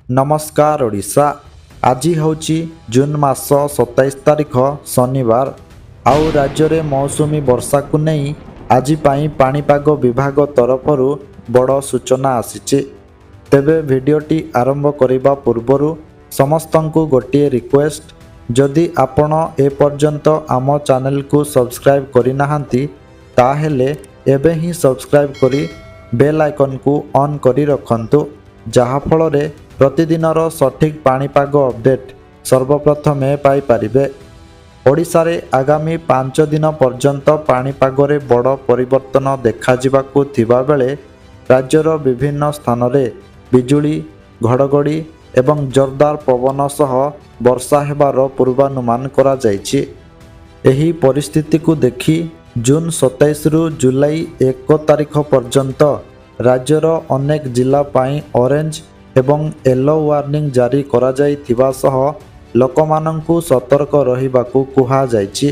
नमस्कार ओडिशा। आज होची जून मास 27 तारिख शनिवार। आउ राज्य में मौसुमी वर्षा को नहीं आज पाणीपाग विभाग तरफरु बड़ सूचना आसीचे। तेबे भिडियोटी आरंभ करने पूर्व समस्त को गोटे रिक्वेस्ट, जदि आपण एपर्यंत आम चैनल को सब्सक्राइब करना ताहेले एबे ही सब्सक्राइब करी बेल आइकन को ऑन करी रखंतु, जहा फल प्रतिदिनर सठिक पाणीपाग अपडेट सर्वप्रथमे पाई पारिबे। ओडिशा रे आगामी 5 दिन पर्यंत पाणीपागरे बड़ परिवर्तन देखा जिबाकु थिबा बेले राज्यर विभिन्न स्थान रे बिजुली घड़घड़ी एवं जोरदार पवन सह वर्षा हेबार पूर्वानुमान करा जायछि। एही परिस्थिति को देखि जून 27 रु जुलाई 1 तारिख पर्यंत राज्यर अनेक जिला पाई ऑरेंज एवं येलो वार्निंग जारी करा जाइथिबा सह लोकमानंकु सतर्क रहिबाकु कुहा जायछि।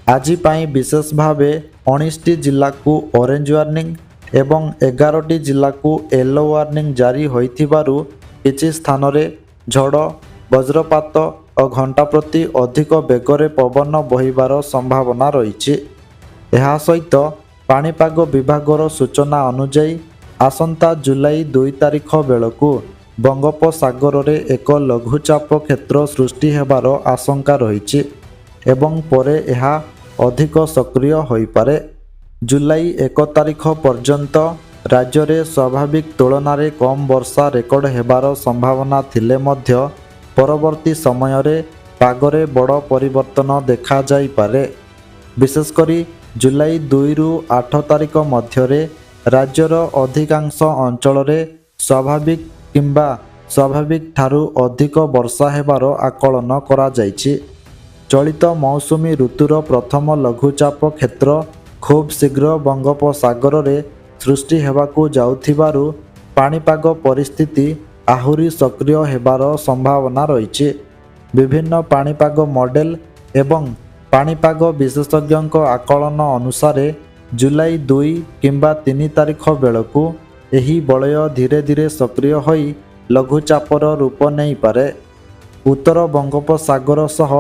आजि पाई विशेष भावे 19टी जिला को ऑरेंज वार्निंग एवं 11टी जिला को येलो वार्निंग जारी होइथिबारु किछि स्थान रे झड़ वज्रपात और घंटा प्रति अधिक बेगरे पवन बहिबार संभावना रहिछि। एहा सहित पाणीपाग विभागर सूचना अनुसार आसंता जुलाई 2 तारिख बेलू बंगोपसागर रे एक लघुचाप क्षेत्र सृष्टि हेबार आशंका रही एवं परे एहा अधिक सक्रिय होई पारे। जुलाई 1 तारिख पर्यंत राज्य रे स्वाभाविक तुलन में कम वर्षा रेकर्ड हेबार संभावना थिले मध्य परवर्ती समय रे पागरे बड़ परिवर्तन देखा जाई पारे। विशेषकर जुलाई 2 रु 8 तारिख मध्य राज्यर अधिकांश अंचल रे स्वाभाविक किंबा स्वाभाविक ठारू अधिक वर्षा हेबार आकलन करा जायछि। चलित मौसुमी ऋतुर प्रथम लघुचाप क्षेत्र खूब शीघ्र बंगोपसागर रे सृष्टि हेबाकु जाउथिबारु पाणीपाग परिस्थिति आहुरी सक्रिय हेबार संभावना रहिछि। विभिन्न पाणीपाग मॉडल एवं पाणीपाग विशेषज्ञ आकलन अनुसार जुलाई 2 किंबा 3 तारिख बेलू एही बलय धीरे धीरे सक्रिय होई लघुचापर रूप नहीं पारे। उत्तर बंगोपसागर सह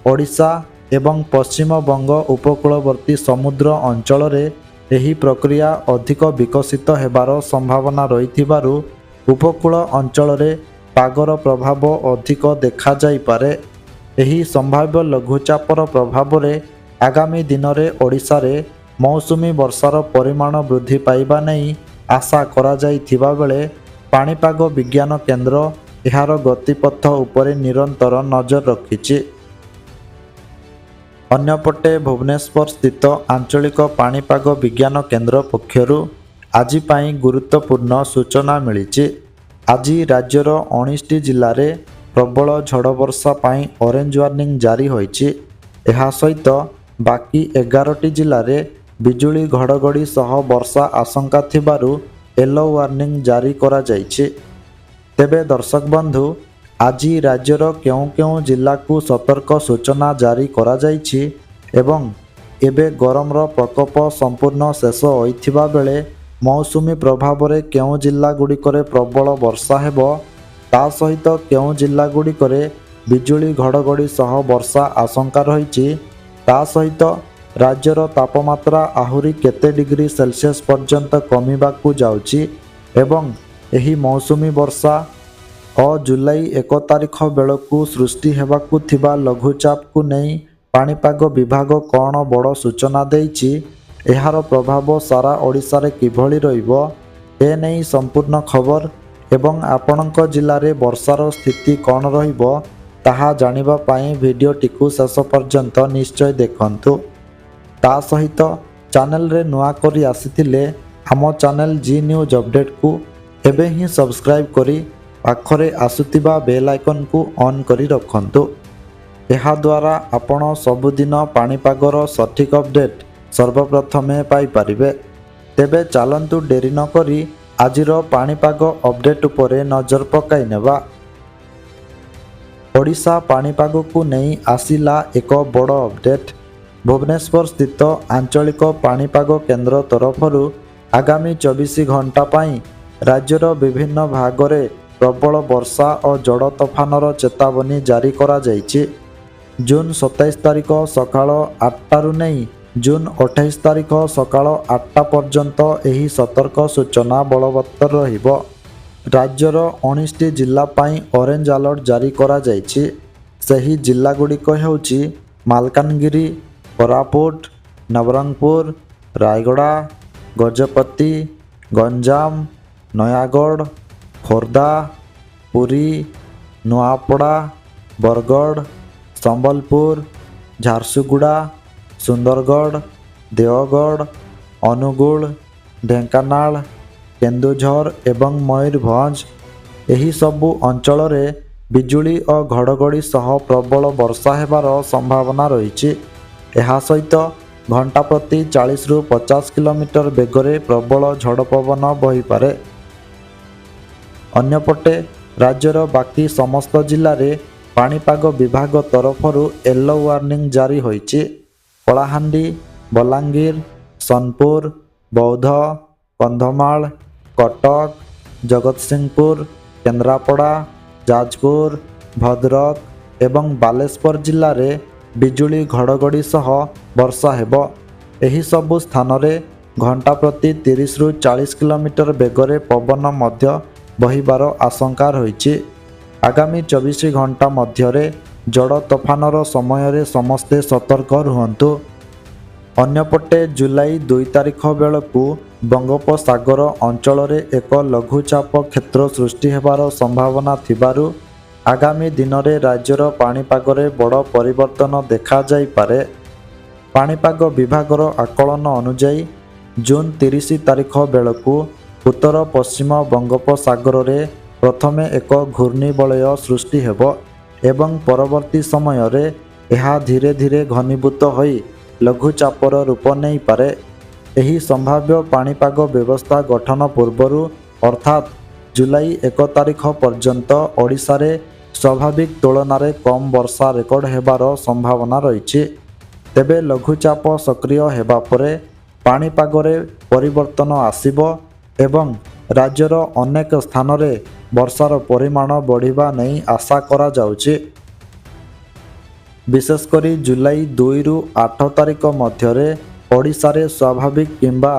ओडिशा एवं पश्चिम बंग उपकूलवर्ती समुद्र अंचल रे एही प्रक्रिया अधिक विकसित हेबार संभावना रहिथिबारु उपकूल अंचल रे पागर प्रभाव अधिक देखा जाई पारे। एही संभाव्य लघुचापर प्रभाव रे आगामी दिन रे ओडिशा रे मौसुमी वर्षार परिमाण वृद्धि पाइबा नहीं आशा करा जाइथिबा बेले पाणीपाग विज्ञान केन्द्र एहार गतिपथ उपरे निरंतर नजर रखिछि। अन्यपटे भुवनेश्वर स्थित आंचलिक पाणीपाग विज्ञान केन्द्र पक्षरु आज पाई गुरुत्वपूर्ण सूचना मिलिछि। आज राज्यर 19टी जिले में प्रबल झड़ वर्षा पाई ऑरेंज वार्निंग जारी होइछि। एहा सहित बाकी 11टी जिले में बिजुली घड़घड़ी सह वर्षा आशंका थिबारु येलो वार्निंग जारी करा जायछि। तेबे दर्शक बंधु, आज राज्यर केउं केउं जिला को सतर्क सूचना जारी करा जायछि एवं एबे गरमर प्रकोप संपूर्ण शेष होइथिबा बेले मौसुमी प्रभाव रे केउं जिला गुड़िकरे प्रबल वर्षा हेबो, ता सहित केउं जिला गुड़िकरे बिजुली घड़घड़ी सह वर्षा आशंका रहिछि, ता सहित राज्यर तापमात्रा आहुरी केते डिग्री सेल्सियस पर्यंत कमिबाकु जाउछि एवं एही मौसुमी वर्षा और जुलाई 1 तारिख बेलू सृष्टि हेबाकु थिबा लघुचाप को नहीं पाणीपाग विभाग कौन बड़ सूचना देइछि, एहार प्रभाव सारा ओडिशा रे किभଳି रहिबो ए नहीं संपूर्ण खबर एवं आपणक जिल्ला रे वर्षार स्थिति कौन रहिबो ताहा जानिबा पाई भिडियोटी को शेष पर्यंत निश्चय देखंतु। ता सहित चैनल रे नुआ करी आसीथिले आम चैनल जी न्यूज अपडेट को एबे ही सब्सक्राइब करी पाखरे आसुतिबा बेल आइकन को ऑन करी रखंतु। एहा द्वारा आपण सबुदिन पाणीपागर सठिक अपडेट सर्वप्रथमे पाई पारिबे। तेबे चलंतु डेरी न करी आजिर पाणीपाग अपडेट उपरे नजर पकाई नेबा। ओडिशा पाणीपाग को नहीं आसिला एक बड़ अपडेट। भुवनेश्वर स्थित आंचलिक पाणीपाग केन्द्र तरफरु आगामी 24 घंटा पाई ରାଜ୍ୟର ବିଭିନ୍ନ ଭାଗରେ ପ୍ରବଳ ବର୍ଷା ଓ ଝଡ଼ ତୋଫାନର ଚେତାବନୀ ଜାରି କରାଯାଇଛି। ଜୁନ୍ 27 ତାରିଖ ସକାଳ 8ଟାରୁ ନେଇ ଜୁନ୍ 28 ତାରିଖ ସକାଳ 8ଟା ପର୍ଯ୍ୟନ୍ତ ଏହି ସତର୍କ ସୂଚନା ବଳବତ୍ତର ରହିବ। ରାଜ୍ୟର 19ଟି ଜିଲ୍ଲା ପାଇଁ ଅରେଞ୍ଜ ଆଲର୍ଟ ଜାରି କରାଯାଇଛି। ସେହି ଜିଲ୍ଲାଗୁଡ଼ିକ ହେଉଛି ମାଲକାନଗିରି, କୋରାପୁଟ, ନବରଙ୍ଗପୁର, ରାୟଗଡ଼ା, ଗଜପତି, ଗଞ୍ଜାମ, ନୟାଗଡ଼, ଖୋର୍ଦ୍ଧା, ପୁରୀ, ନୂଆପଡ଼ା, ବରଗଡ଼, ସମ୍ବଲପୁର, ଝାରସୁଗୁଡ଼ା, ସୁନ୍ଦରଗଡ଼, ଦେଓଗଡ଼, ଅନୁଗୁଳ, ଢେଙ୍କାନାଳ, କେନ୍ଦୁଝର ଏବଂ ମୟୂରଭଞ୍ଜ। ଏହି ସବୁ ଅଞ୍ଚଳରେ ବିଜୁଳି ଓ ଘଡ଼ଘଡ଼ି ସହ ପ୍ରବଳ ବର୍ଷା ହେବାର ସମ୍ଭାବନା ରହିଛି। ଏହା ସହିତ ଘଣ୍ଟା ପ୍ରତି 40ରୁ 50 କିଲୋମିଟର ବେଗରେ ପ୍ରବଳ ଝଡ଼ ପବନ ବହିପାରେ। ଅନ୍ୟପଟେ ରାଜ୍ୟର ବାକି ସମସ୍ତ ଜିଲ୍ଲାରେ ପାଣିପାଗ ବିଭାଗ ତରଫରୁ ୟେଲୋ ୱାର୍ଣ୍ଣିଂ ଜାରି ହୋଇଛି। କଳାହାଣ୍ଡି, ବଲାଙ୍ଗୀର, ସୋନପୁର, ବୌଦ୍ଧ, କନ୍ଧମାଳ, କଟକ, ଜଗତସିଂହପୁର, କେନ୍ଦ୍ରାପଡ଼ା, ଯାଜପୁର, ଭଦ୍ରକ ଏବଂ ବାଲେଶ୍ୱର ଜିଲ୍ଲାରେ ବିଜୁଳି ଘଡ଼ଘଡ଼ି ସହ ବର୍ଷା ହେବ। ଏହି ସବୁ ସ୍ଥାନରେ ଘଣ୍ଟା ପ୍ରତି 30ରୁ 40 କିଲୋମିଟର ବେଗରେ ପବନ ମଧ୍ୟ ବହିବାର ଆଶଙ୍କା ରହିଛି। ଆଗାମୀ 24 ଘଣ୍ଟା ମଧ୍ୟରେ ଝଡ଼ ତୋଫାନର ସମୟରେ ସମସ୍ତେ ସତର୍କ ରୁହନ୍ତୁ। ଅନ୍ୟପଟେ ଜୁଲାଇ 2 ତାରିଖ ବେଳକୁ ବଙ୍ଗୋପସାଗର ଅଞ୍ଚଳରେ ଏକ ଲଘୁଚାପ କ୍ଷେତ୍ର ସୃଷ୍ଟି ହେବାର ସମ୍ଭାବନା ଥିବାରୁ ଆଗାମୀ ଦିନରେ ରାଜ୍ୟର ପାଣିପାଗରେ ବଡ଼ ପରିବର୍ତ୍ତନ ଦେଖାଯାଇପାରେ। ପାଣିପାଗ ବିଭାଗର ଆକଳନ ଅନୁଯାୟୀ ଜୁନ୍ 30 ତାରିଖ ବେଳକୁ ଉତ୍ତର ପଶ୍ଚିମ ବଙ୍ଗୋପସାଗରରେ ପ୍ରଥମେ ଏକ ଘୂର୍ଣ୍ଣିବଳୟ ସୃଷ୍ଟି ହେବ ଏବଂ ପରବର୍ତ୍ତୀ ସମୟରେ ଏହା ଧୀରେ ଧୀରେ ଘନୀଭୂତ ହୋଇ ଲଘୁଚାପର ରୂପ ନେଇପାରେ। ଏହି ସମ୍ଭାବ୍ୟ ପାଣିପାଗ ବ୍ୟବସ୍ଥା ଗଠନ ପୂର୍ବରୁ ଅର୍ଥାତ୍ ଜୁଲାଇ 1 ତାରିଖ ପର୍ଯ୍ୟନ୍ତ ଓଡ଼ିଶାରେ ସ୍ୱାଭାବିକ ତୁଳନାରେ କମ୍ ବର୍ଷା ରେକର୍ଡ ହେବାର ସମ୍ଭାବନା ରହିଛି। ତେବେ ଲଘୁଚାପ ସକ୍ରିୟ ହେବା ପରେ ପାଣିପାଗରେ ପରିବର୍ତ୍ତନ ଆସିବ ଏବଂ ରାଜ୍ୟର ଅନେକ ସ୍ଥାନରେ ବର୍ଷାର ପରିମାଣ ବଢ଼ିବା ନେଇ ଆଶା କରାଯାଉଛି। ବିଶେଷକରି ଜୁଲାଇ 2ରୁ 8 ତାରିଖ ମଧ୍ୟରେ ଓଡ଼ିଶାରେ ସ୍ୱାଭାବିକ କିମ୍ବା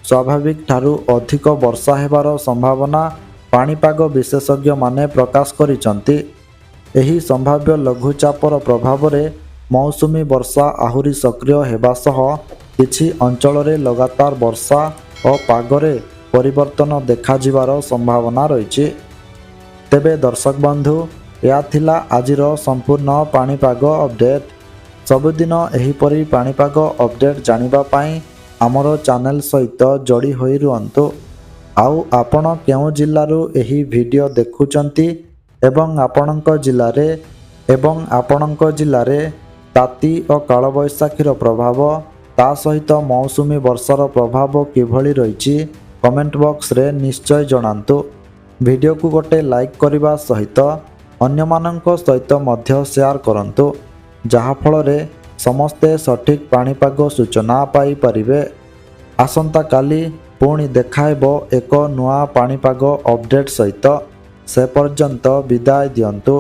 ସ୍ୱାଭାବିକ ଠାରୁ ଅଧିକ ବର୍ଷା ହେବାର ସମ୍ଭାବନା ପାଣିପାଗ ବିଶେଷଜ୍ଞମାନେ ପ୍ରକାଶ କରିଛନ୍ତି। ଏହି ସମ୍ଭାବ୍ୟ ଲଘୁଚାପର ପ୍ରଭାବରେ ମୌସୁମୀ ବର୍ଷା ଆହୁରି ସକ୍ରିୟ ହେବା ସହ କିଛି ଅଞ୍ଚଳରେ ଲଗାତାର ବର୍ଷା ଓ ପାଗରେ ପରିବର୍ତ୍ତନ ଦେଖାଯିବାର ସମ୍ଭାବନା ରହିଛି। ତେବେ ଦର୍ଶକ ବନ୍ଧୁ, ଏହା ଥିଲା ଆଜିର ସମ୍ପୂର୍ଣ୍ଣ ପାଣିପାଗ ଅପଡେଟ୍। ସବୁଦିନ ଏହିପରି ପାଣିପାଗ ଅପଡେଟ୍ ଜାଣିବା ପାଇଁ ଆମର ଚ୍ୟାନେଲ ସହିତ ଯୋଡ଼ି ହୋଇ ରୁହନ୍ତୁ। ଆଉ ଆପଣ କେଉଁ ଜିଲ୍ଲାରୁ ଏହି ଭିଡ଼ିଓ ଦେଖୁଛନ୍ତି ଏବଂ ଆପଣଙ୍କ ଜିଲ୍ଲାରେ ତାତି ଓ କାଳବୈଶାଖୀର ପ୍ରଭାବ ତା ସହିତ ମୌସୁମୀ ବର୍ଷାର ପ୍ରଭାବ କିଭଳି ରହିଛି କମେଣ୍ଟ ବକ୍ସରେ ନିଶ୍ଚୟ ଜଣାନ୍ତୁ। ଭିଡ଼ିଓକୁ ଗୋଟେ ଲାଇକ୍ କରିବା ସହିତ ଅନ୍ୟମାନଙ୍କ ସହିତ ମଧ୍ୟ ସେୟାର କରନ୍ତୁ, ଯାହାଫଳରେ ସମସ୍ତେ ସଠିକ୍ ପାଣିପାଗ ସୂଚନା ପାଇପାରିବେ। ଆସନ୍ତାକାଲି ପୁଣି ଦେଖାହେବ ଏକ ନୂଆ ପାଣିପାଗ ଅପଡେଟ୍ ସହିତ। ସେ ପର୍ଯ୍ୟନ୍ତ ବିଦାୟ ଦିଅନ୍ତୁ।